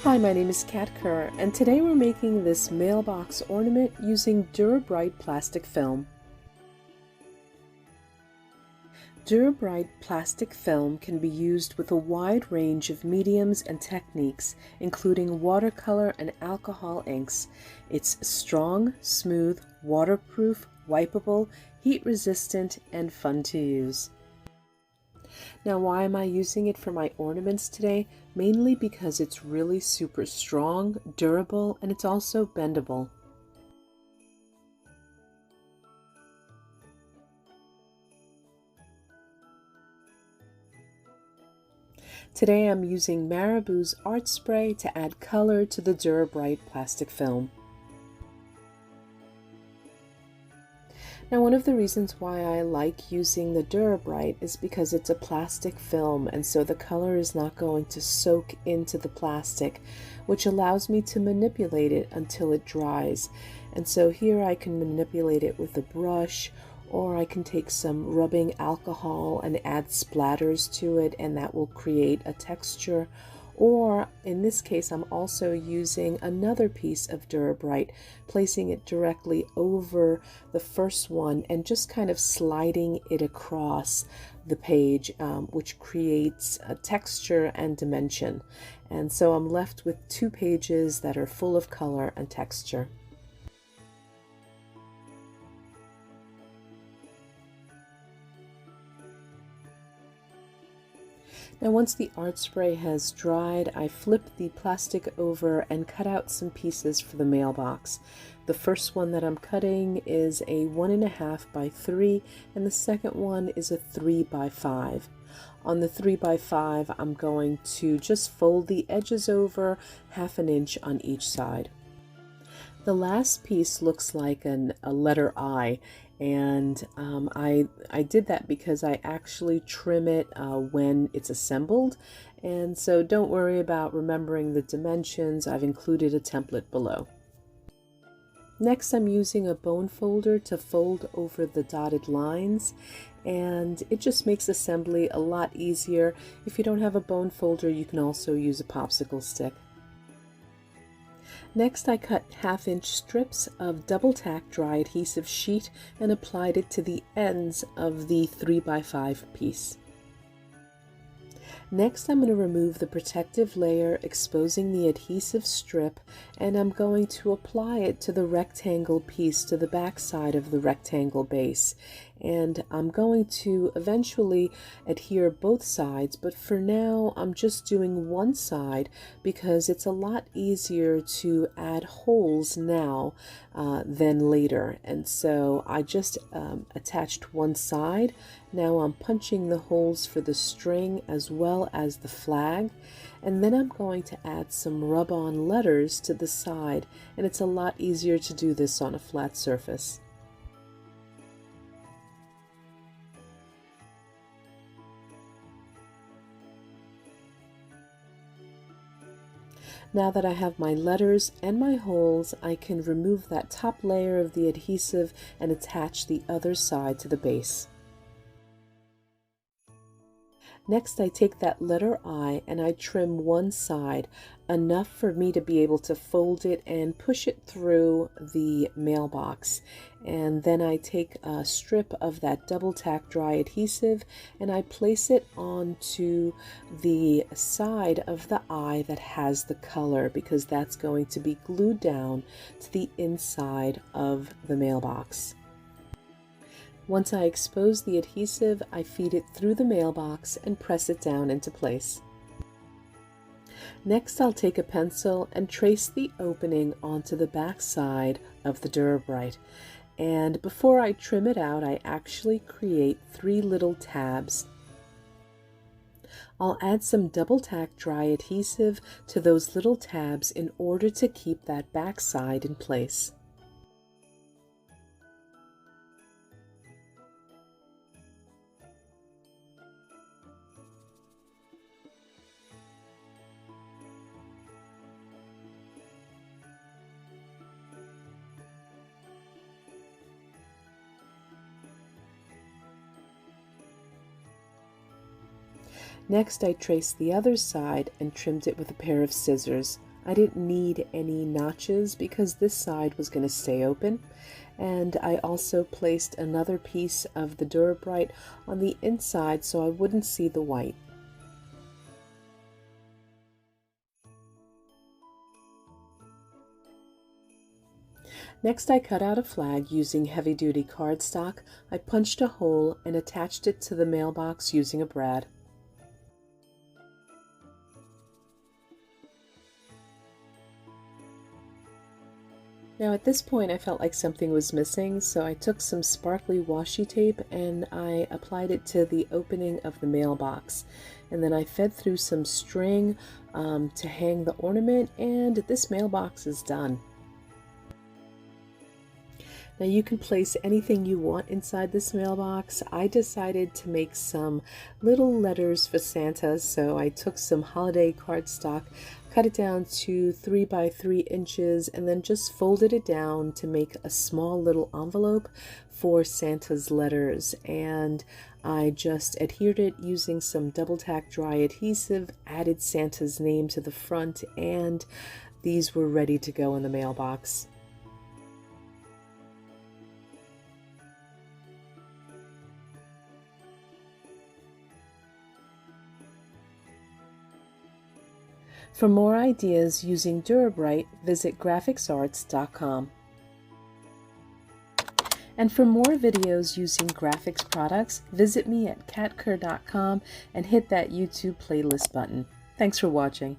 Hi, my name is Kerr, and today we're making this mailbox ornament using Dura-Bright Plastic Film. Dura-Bright Plastic Film can be used with a wide range of mediums and techniques, including watercolor and alcohol inks. It's strong, smooth, waterproof, wipeable, heat-resistant, and fun to use. Now, why am I using it for my ornaments today? Mainly because it's really super strong, durable, and it's also bendable. Today I'm using Marabu's art spray to add color to the Dura-Bright plastic film. Now, one of the reasons why I like using the Dura-Bright is because it's a plastic film, and so the color is not going to soak into the plastic, which allows me to manipulate it until it dries. And so here I can manipulate it with a brush, or I can take some rubbing alcohol and add splatters to it, and that will create a texture. Or in this case, I'm also using another piece of Dura-Bright, placing it directly over the first one and just kind of sliding it across the page, which creates a texture and dimension. And so I'm left with two pages that are full of color and texture. Now, once the art spray has dried, I flip the plastic over and cut out some pieces for the mailbox. The first one that I'm cutting is a 1.5 by 3, and the second one is a 3 by 5. On the 3 by 5, I'm going to just fold the edges over 1/2 inch on each side. The last piece looks like a letter I, and I did that because I actually trim it when it's assembled, and so don't worry about remembering the dimensions. I've included a template below. Next, I'm using a bone folder to fold over the dotted lines, and it just makes assembly a lot easier. If you don't have a bone folder, you can also use a popsicle stick. Next, I cut 1/2 inch strips of double tack dry adhesive sheet and applied it to the ends of the 3 by 5 piece. Next, I'm going to remove the protective layer, exposing the adhesive strip, and I'm going to apply it to the rectangle piece, to the back side of the rectangle base. And I'm going to eventually adhere both sides, but for now I'm just doing one side because it's a lot easier to add holes now than later. And so I just attached one side. Now I'm punching the holes for the string as well as the flag, and then I'm going to add some rub-on letters to the side, and it's a lot easier to do this on a flat surface. Now that I have my letters and my holes, I can remove that top layer of the adhesive and attach the other side to the base. Next, I take that letter I and I trim one side, enough for me to be able to fold it and push it through the mailbox. And then I take a strip of that double tack dry adhesive and I place it onto the side of the eye that has the color, because that's going to be glued down to the inside of the mailbox. Once I expose the adhesive, I feed it through the mailbox and press it down into place. Next, I'll take a pencil and trace the opening onto the back side of the Dura-Bright. And before I trim it out, I actually create 3 little tabs. I'll add some double tack dry adhesive to those little tabs in order to keep that back side in place. Next, I traced the other side and trimmed it with a pair of scissors. I didn't need any notches because this side was going to stay open. And I also placed another piece of the Dura-Bright on the inside so I wouldn't see the white. Next, I cut out a flag using heavy-duty cardstock. I punched a hole and attached it to the mailbox using a brad. Now at this point I felt like something was missing, so I took some sparkly washi tape and I applied it to the opening of the mailbox. And then I fed through some string to hang the ornament, and this mailbox is done. Now you can place anything you want inside this mailbox. I decided to make some little letters for Santa, so I took some holiday cardstock, cut it down to 3 by 3 inches, and then just folded it down to make a small little envelope for Santa's letters. And I just adhered it using some double tack dry adhesive, added Santa's name to the front, and these were ready to go in the mailbox. For more ideas using Dura-Bright, visit grafixarts.com. And for more videos using Grafix products, visit me at catkerr.com and hit that YouTube playlist button. Thanks for watching.